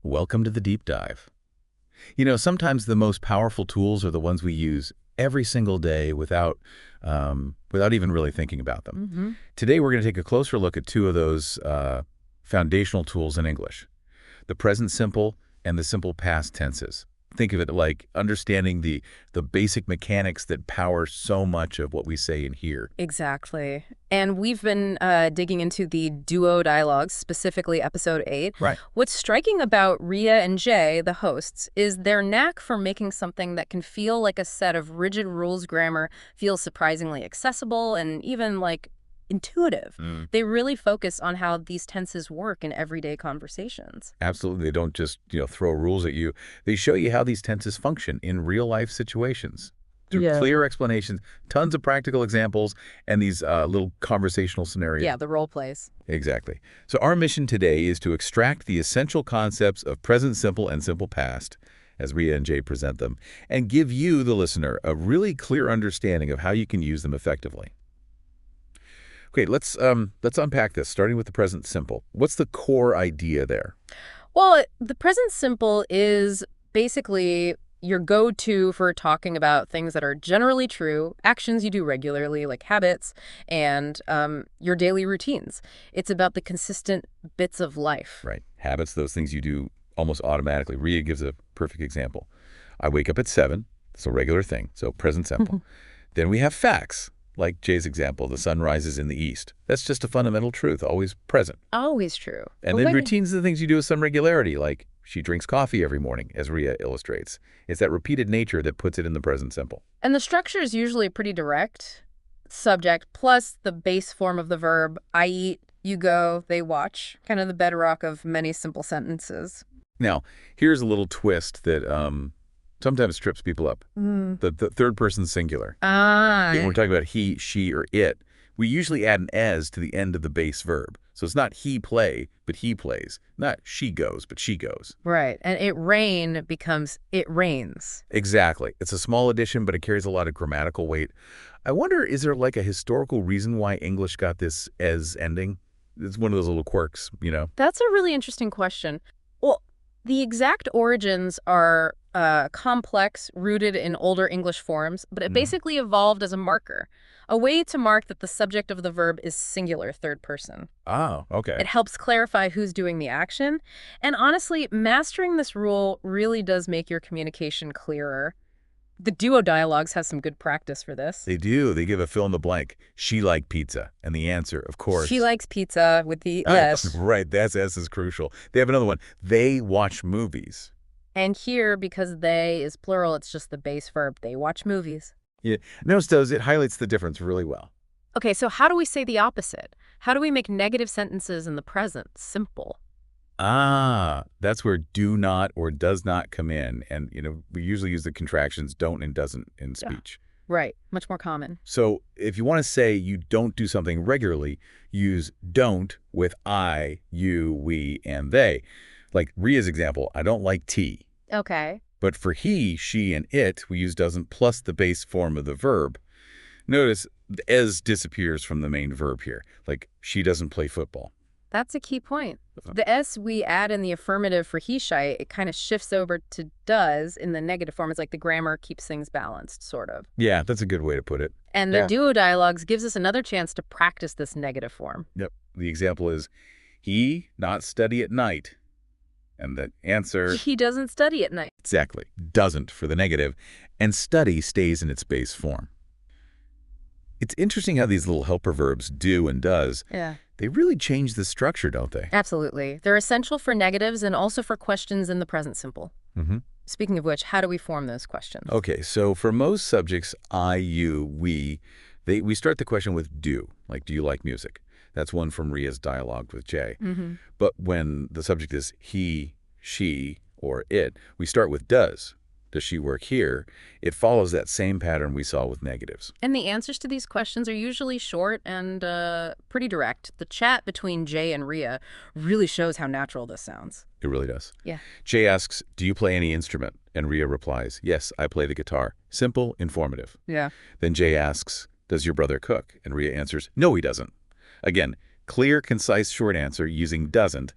Welcome to the deep dive. Sometimes the most powerful tools are the ones we use every single day without even really thinking about them. Today, we're going to take a closer look at two of those foundational tools in English, the present simple and the simple past tenses. Think of it like understanding the basic mechanics that power so much of what we say and hear. Exactly. And we've been digging into the duo dialogues, specifically episode 8. Right. What's striking about Ria and Jay, the hosts, is their knack for making something that can feel like a set of rigid rules grammar feel surprisingly accessible and even intuitive. They really focus on how these tenses work in everyday conversations. Absolutely. They don't just, throw rules at you. They show you how these tenses function in real-life situations. Through clear explanations, tons of practical examples, and these little conversational scenarios. Yeah, the role plays. Exactly. So our mission today is to extract the essential concepts of present simple and simple past, as Ria and Jay present them, and give you, the listener, a really clear understanding of how you can use them effectively. Okay, let's unpack this, starting with the present simple. What's the core idea there? Well, the present simple is basically your go-to for talking about things that are generally true, actions you do regularly, like habits, and your daily routines. It's about the consistent bits of life. Right. Habits, those things you do almost automatically. Ria gives a perfect example. I wake up at 7. It's a regular thing, so present simple. Then we have facts, like Jay's example, the sun rises in the east. That's just a fundamental truth, always present. Always true. And then routines are the things you do with some regularity, like she drinks coffee every morning, as Ria illustrates. It's that repeated nature that puts it in the present simple. And the structure is usually pretty direct. Subject plus the base form of the verb, I eat, you go, they watch. Kind of the bedrock of many simple sentences. Now, here's a little twist that sometimes trips people up. The third person singular. When we're talking about he, she, or it, we usually add an as to the end of the base verb. So it's not he play, but he plays. Not she goes, but she goes. Right. And it rain becomes it rains. Exactly. It's a small addition, but it carries a lot of grammatical weight. I wonder, is there like a historical reason why English got this as ending? It's one of those little quirks, That's a really interesting question. Well, the exact origins are complex, rooted in older English forms, but it basically evolved as a marker, a way to mark that the subject of the verb is singular, third person. Oh, okay. It helps clarify who's doing the action. And honestly, mastering this rule really does make your communication clearer. The duo dialogues has some good practice for this. They do. They give a fill in the blank. She liked pizza. And the answer, of course. She likes pizza with the S. Right. That's S is crucial. They have another one. They watch movies. And here, because they is plural, it's just the base verb. They watch movies. Yeah. Notice those, it highlights the difference really well. Okay, so how do we say the opposite? How do we make negative sentences in the present simple? That's where do not or does not come in. And, we usually use the contractions don't and doesn't in speech. Right. Much more common. So if you want to say you don't do something regularly, use don't with I, you, we, and they. Like Ria's example, I don't like tea. Okay. But for he, she, and it, we use doesn't plus the base form of the verb. Notice the as disappears from the main verb here. Like she doesn't play football. That's a key point. The S we add in the affirmative for he, she, it kind of shifts over to does in the negative form. It's like the grammar keeps things balanced, sort of. Yeah, that's a good way to put it. And the duo dialogues gives us another chance to practice this negative form. Yep. The example is, he not study at night. And the answer... He doesn't study at night. Exactly. Doesn't for the negative. And study stays in its base form. It's interesting how these little helper verbs, do and does, they really change the structure, don't they? Absolutely. They're essential for negatives and also for questions in the present simple. Speaking of which, how do we form those questions? Okay, so for most subjects, I, you, we start the question with do, like do you like music? That's one from Ria's dialogue with Jay. But when the subject is he, she, or it, we start with does. Does she work here? It follows that same pattern we saw with negatives. And the answers to these questions are usually short and pretty direct. The chat between Jay and Ria really shows how natural this sounds. It really does. Yeah. Jay asks, do you play any instrument? And Ria replies, yes, I play the guitar. Simple, informative. Yeah. Then Jay asks, does your brother cook? And Ria answers, no, he doesn't. Again, clear, concise, short answer using doesn't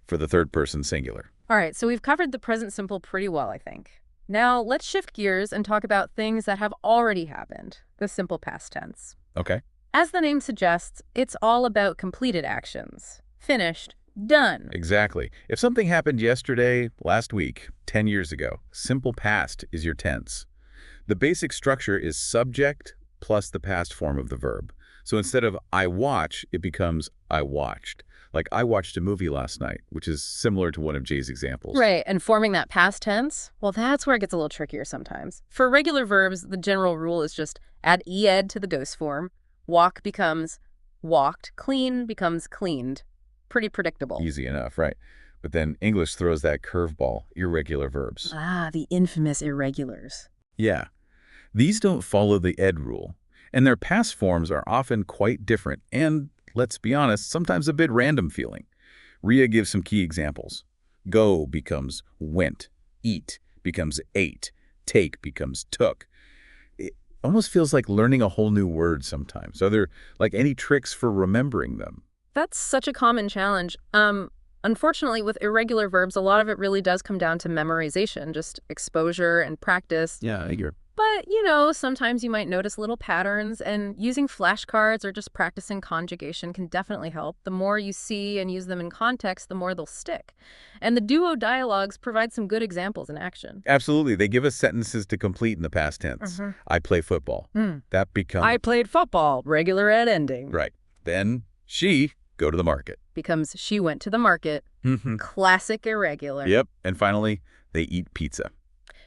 for the third person singular. All right, so we've covered the present simple pretty well, I think. Now, let's shift gears and talk about things that have already happened, the simple past tense. Okay. As the name suggests, it's all about completed actions. Finished, done. Exactly. If something happened yesterday, last week, 10 years ago, simple past is your tense. The basic structure is subject plus the past form of the verb. So instead of I watch, it becomes I watched. Like I watched a movie last night, which is similar to one of Jay's examples. Right, and forming that past tense, well, that's where it gets a little trickier sometimes. For regular verbs, the general rule is just add ed to the ghost form. Walk becomes walked. Clean becomes cleaned. Pretty predictable. Easy enough, right? But then English throws that curveball, irregular verbs. Ah, the infamous irregulars. Yeah. These don't follow the ed rule, and their past forms are often quite different and, let's be honest, sometimes a bit random feeling. Ria gives some key examples. Go becomes went. Eat becomes ate. Take becomes took. It almost feels like learning a whole new word sometimes. Are there, like, any tricks for remembering them? That's such a common challenge. Unfortunately, with irregular verbs, a lot of it really does come down to memorization, just exposure and practice. Yeah, I hear. But, sometimes you might notice little patterns, and using flashcards or just practicing conjugation can definitely help. The more you see and use them in context, the more they'll stick. And the duo dialogues provide some good examples in action. Absolutely. They give us sentences to complete in the past tense. I play football. That becomes... I played football, regular ed ending. Right. Then she go to the market. Becomes she went to the market. Classic irregular. Yep. And finally, they eat pizza.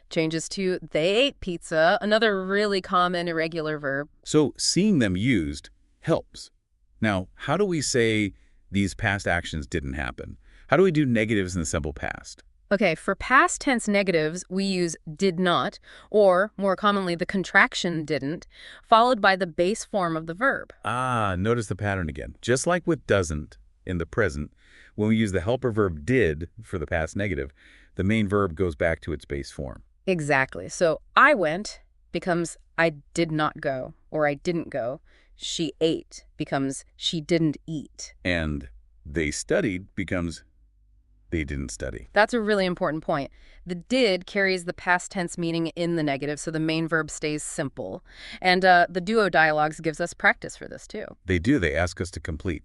Changes to they ate pizza, another really common irregular verb. So seeing them used helps. Now, how do we say these past actions didn't happen? How do we do negatives in the simple past? Okay, for past tense negatives, we use did not, or more commonly, the contraction didn't, followed by the base form of the verb. Ah, notice the pattern again. Just like with doesn't in the present, when we use the helper verb did for the past negative, the main verb goes back to its base form. Exactly. So I went becomes I did not go, or I didn't go. She ate becomes she didn't eat. And they studied becomes they didn't study. That's a really important point. The did carries the past tense meaning in the negative, so the main verb stays simple. And the duo dialogues gives us practice for this, too. They do. They ask us to complete.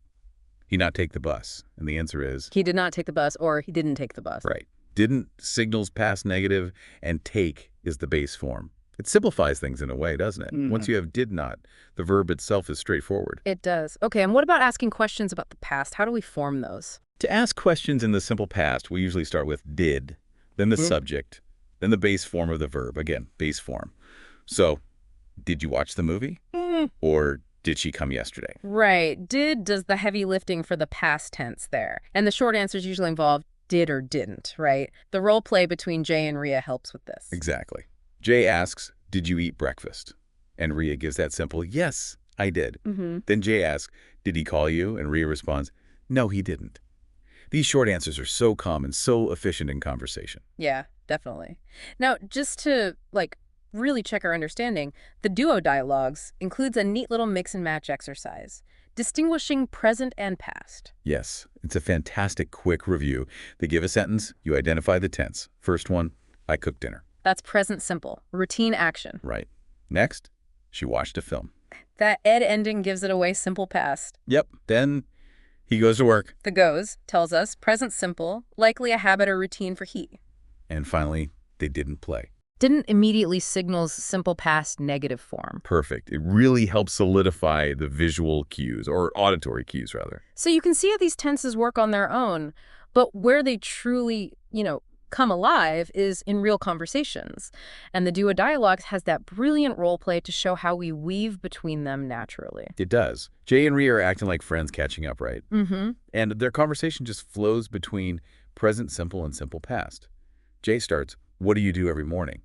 He not take the bus. And the answer is... He did not take the bus, or he didn't take the bus. Right. Didn't signals past negative, and take is the base form. It simplifies things in a way, doesn't it? Once you have did not, the verb itself is straightforward. It does. Okay, and what about asking questions about the past? How do we form those? To ask questions in the simple past, we usually start with did, then the subject, then the base form of the verb. Again, base form. So, did you watch the movie? Or did she come yesterday? Right. Did does the heavy lifting for the past tense there. And the short answers usually involve did or didn't, right? The role play between Jay and Ria helps with this. Exactly. Jay asks, did you eat breakfast? And Ria gives that simple, yes, I did. Then Jay asks, did he call you? And Ria responds, no, he didn't. These short answers are so common, so efficient in conversation. Yeah, definitely. Now, just to, really check our understanding, the duo dialogues includes a neat little mix and match exercise, distinguishing present and past. Yes, it's a fantastic quick review. They give a sentence, you identify the tense. First one, I cooked dinner. That's present simple, routine action. Right. Next, she watched a film. That ed ending gives it away, simple past. Yep. Then he goes to work. The goes tells us present simple, likely a habit or routine for he. And finally, they didn't play. Didn't immediately signals simple past negative form. Perfect. It really helps solidify the visual cues, or auditory cues, rather. So you can see how these tenses work on their own, but where they truly, come alive is in real conversations. And the duo dialogues has that brilliant role play to show how we weave between them naturally. It does. Jay and Ria are acting like friends catching up, right? And their conversation just flows between present simple and simple past. Jay starts, what do you do every morning?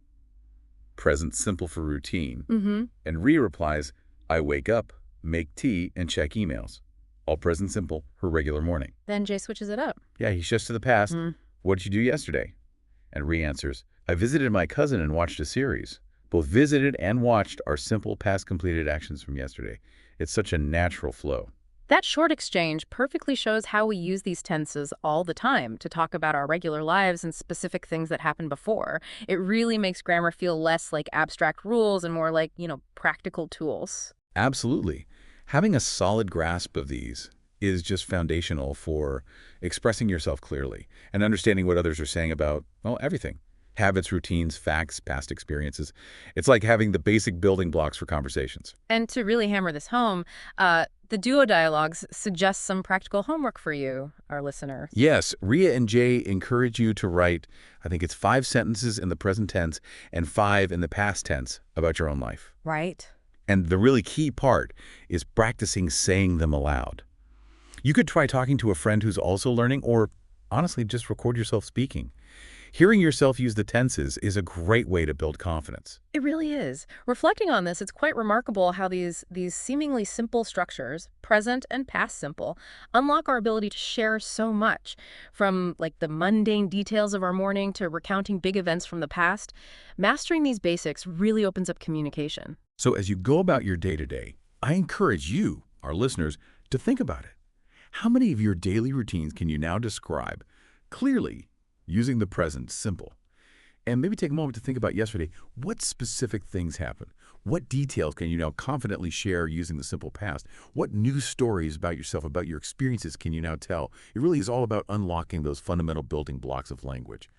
Present simple for routine. And Ria replies, I wake up, make tea, and check emails. All present simple, her regular morning. Then Jay switches it up. Yeah, he shifts to the past. What did you do yesterday? And Ria answers, I visited my cousin and watched a series. Both visited and watched are simple past completed actions from yesterday. It's such a natural flow. That short exchange perfectly shows how we use these tenses all the time to talk about our regular lives and specific things that happened before. It really makes grammar feel less like abstract rules and more like, practical tools. Absolutely. Having a solid grasp of these is just foundational for expressing yourself clearly and understanding what others are saying about, well, everything. Habits, routines, facts, past experiences. It's like having the basic building blocks for conversations. And to really hammer this home, the duo dialogues suggest some practical homework for you, our listeners. Yes, Ria and Jay encourage you to write, I think it's 5 sentences in the present tense and 5 in the past tense about your own life. Right. And the really key part is practicing saying them aloud. You could try talking to a friend who's also learning, or honestly, just record yourself speaking. Hearing yourself use the tenses is a great way to build confidence. It really is. Reflecting on this, it's quite remarkable how these seemingly simple structures, present and past simple, unlock our ability to share so much. From like the mundane details of our morning to recounting big events from the past, mastering these basics really opens up communication. So as you go about your day-to-day, I encourage you, our listeners, to think about it. How many of your daily routines can you now describe clearly using the present simple? And maybe take a moment to think about yesterday. What specific things happened? What details can you now confidently share using the simple past? What new stories about yourself, about your experiences can you now tell? It really is all about unlocking those fundamental building blocks of language.